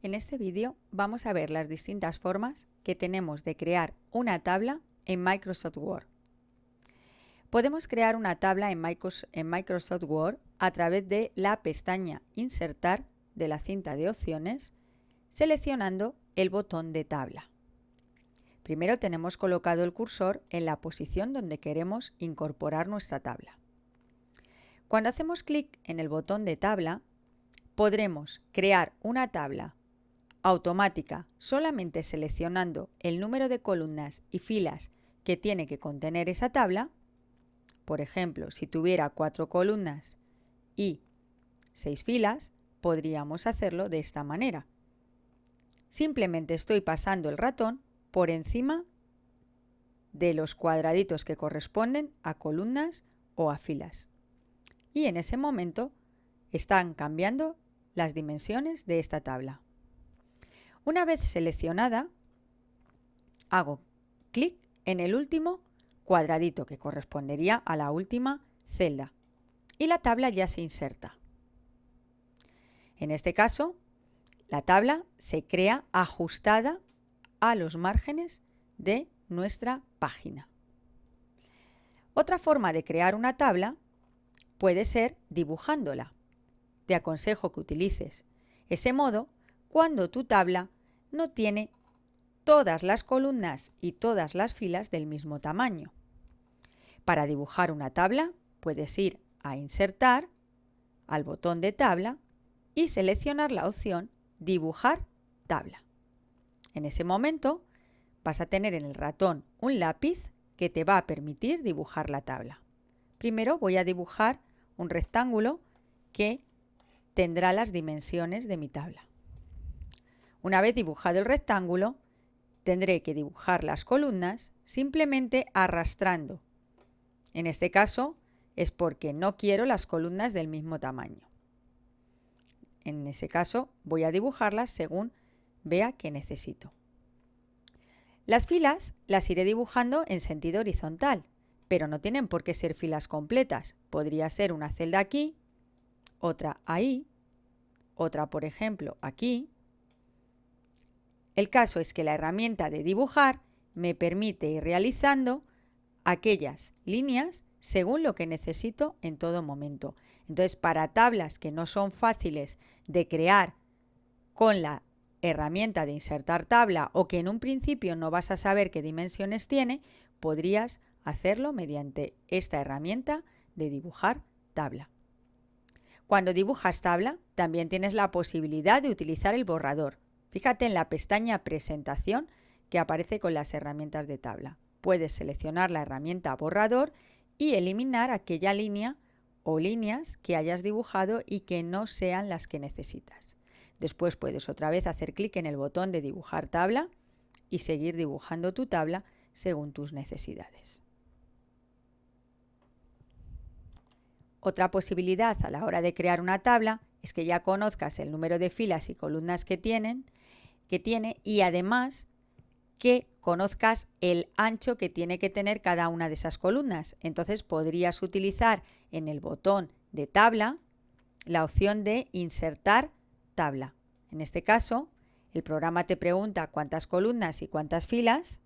En este vídeo vamos a ver las distintas formas que tenemos de crear una tabla en Microsoft Word. Podemos crear una tabla en Microsoft Word a través de la pestaña Insertar de la cinta de opciones, seleccionando el botón de tabla. Primero tenemos colocado el cursor en la posición donde queremos incorporar nuestra tabla. Cuando hacemos clic en el botón de tabla, podremos crear una tabla automática solamente seleccionando el número de columnas y filas que tiene que contener esa tabla. Por ejemplo, si tuviera 4 columnas y 6 filas, podríamos hacerlo de esta manera. Simplemente estoy pasando el ratón por encima de los cuadraditos que corresponden a columnas o a filas. Y en ese momento están cambiando las dimensiones de esta tabla. Una vez seleccionada, hago clic en el último cuadradito que correspondería a la última celda y la tabla ya se inserta. En este caso, la tabla se crea ajustada a los márgenes de nuestra página. Otra forma de crear una tabla puede ser dibujándola. Te aconsejo que utilices ese modo cuando tu tabla no tiene todas las columnas y todas las filas del mismo tamaño. Para dibujar una tabla, puedes ir a Insertar, al botón de tabla y seleccionar la opción Dibujar tabla. En ese momento vas a tener en el ratón un lápiz que te va a permitir dibujar la tabla. Primero voy a dibujar un rectángulo que tendrá las dimensiones de mi tabla. Una vez dibujado el rectángulo, tendré que dibujar las columnas simplemente arrastrando. En este caso es porque no quiero las columnas del mismo tamaño. En ese caso voy a dibujarlas según vea que necesito. Las filas las iré dibujando en sentido horizontal, pero no tienen por qué ser filas completas. Podría ser una celda aquí, otra ahí, otra por ejemplo aquí. El caso es que la herramienta de dibujar me permite ir realizando aquellas líneas según lo que necesito en todo momento. Entonces, para tablas que no son fáciles de crear con la herramienta de insertar tabla o que en un principio no vas a saber qué dimensiones tiene, podrías hacerlo mediante esta herramienta de dibujar tabla. Cuando dibujas tabla, también tienes la posibilidad de utilizar el borrador. Fíjate en la pestaña Presentación que aparece con las herramientas de tabla. Puedes seleccionar la herramienta Borrador y eliminar aquella línea o líneas que hayas dibujado y que no sean las que necesitas. Después puedes otra vez hacer clic en el botón de Dibujar tabla y seguir dibujando tu tabla según tus necesidades. Otra posibilidad a la hora de crear una tabla es que ya conozcas el número de filas y columnas que tiene y además que conozcas el ancho que tiene que tener cada una de esas columnas. Entonces podrías utilizar en el botón de tabla la opción de Insertar tabla. En este caso, el programa te pregunta cuántas columnas y cuántas filas.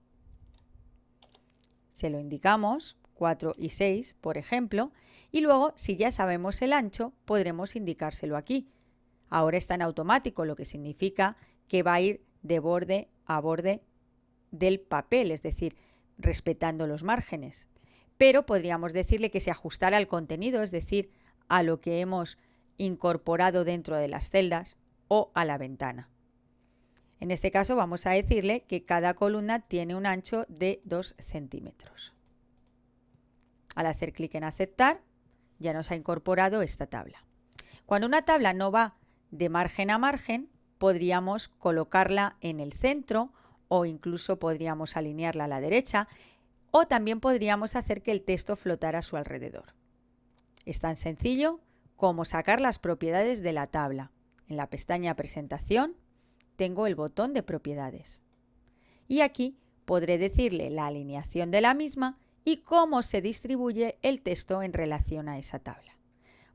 Se lo indicamos, 4 y 6, por ejemplo, y luego, si ya sabemos el ancho, podremos indicárselo aquí. Ahora está en automático, lo que significa que va a ir de borde a borde del papel, es decir, respetando los márgenes. Pero podríamos decirle que se ajustara al contenido, es decir, a lo que hemos incorporado dentro de las celdas o a la ventana. En este caso vamos a decirle que cada columna tiene un ancho de 2 centímetros. Al hacer clic en aceptar, ya nos ha incorporado esta tabla. Cuando una tabla no va de margen a margen, podríamos colocarla en el centro o incluso podríamos alinearla a la derecha o también podríamos hacer que el texto flotara a su alrededor. Es tan sencillo como sacar las propiedades de la tabla. En la pestaña Presentación tengo el botón de Propiedades y aquí podré decirle la alineación de la misma y cómo se distribuye el texto en relación a esa tabla.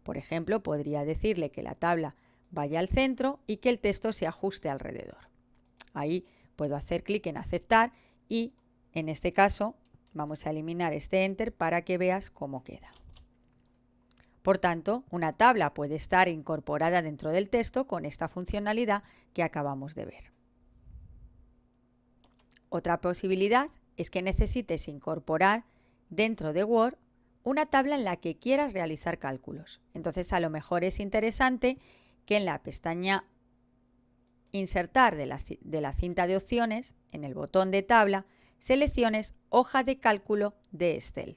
Por ejemplo, podría decirle que la tabla vaya al centro y que el texto se ajuste alrededor. Ahí puedo hacer clic en aceptar y en este caso vamos a eliminar este Enter para que veas cómo queda. Por tanto, una tabla puede estar incorporada dentro del texto con esta funcionalidad que acabamos de ver. Otra posibilidad es que necesites incorporar dentro de Word una tabla en la que quieras realizar cálculos. Entonces, a lo mejor es interesante que en la pestaña Insertar de la cinta de opciones, en el botón de tabla, selecciones Hoja de cálculo de Excel.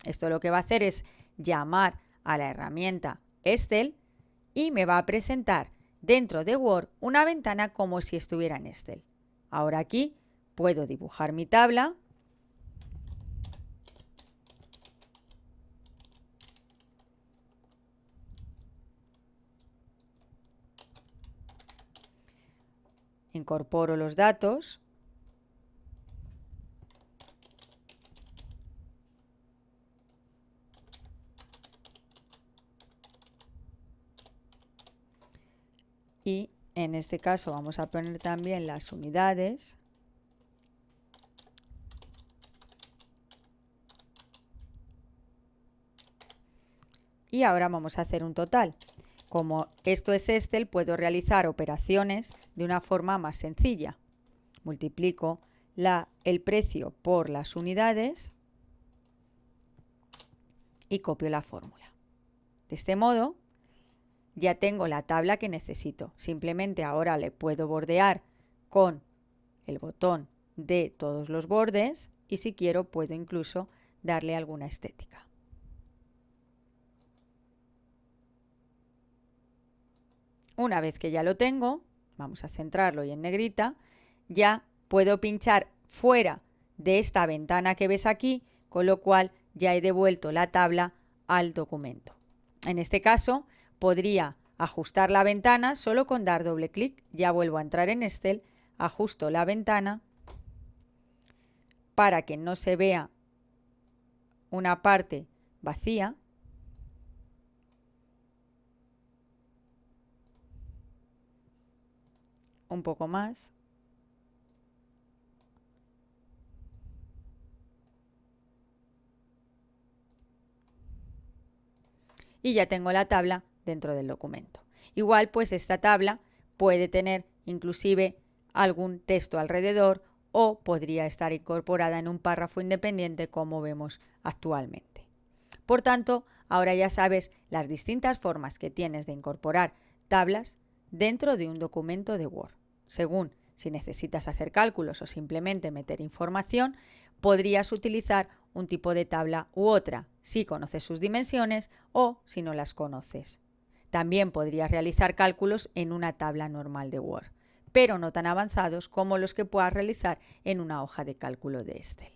Esto lo que va a hacer es llamar a la herramienta Excel y me va a presentar dentro de Word una ventana como si estuviera en Excel. Ahora aquí puedo dibujar mi tabla. Incorporo los datos. Y en este caso vamos a poner también las unidades. Y ahora vamos a hacer un total. Como esto es Excel, puedo realizar operaciones de una forma más sencilla. Multiplico el precio por las unidades y copio la fórmula. De este modo, ya tengo la tabla que necesito. Simplemente ahora le puedo bordear con el botón de todos los bordes y si quiero puedo incluso darle alguna estética. Una vez que ya lo tengo, vamos a centrarlo y en negrita, ya puedo pinchar fuera de esta ventana que ves aquí, con lo cual ya he devuelto la tabla al documento. En este caso, podría ajustar la ventana solo con dar doble clic. Ya vuelvo a entrar en Excel, ajusto la ventana para que no se vea una parte vacía. Un poco más. Y ya tengo la tabla dentro del documento. Igual, pues esta tabla puede tener inclusive algún texto alrededor o podría estar incorporada en un párrafo independiente como vemos actualmente. Por tanto, ahora ya sabes las distintas formas que tienes de incorporar tablas dentro de un documento de Word. Según si necesitas hacer cálculos o simplemente meter información, podrías utilizar un tipo de tabla u otra, si conoces sus dimensiones o si no las conoces. También podrías realizar cálculos en una tabla normal de Word, pero no tan avanzados como los que puedas realizar en una hoja de cálculo de Excel.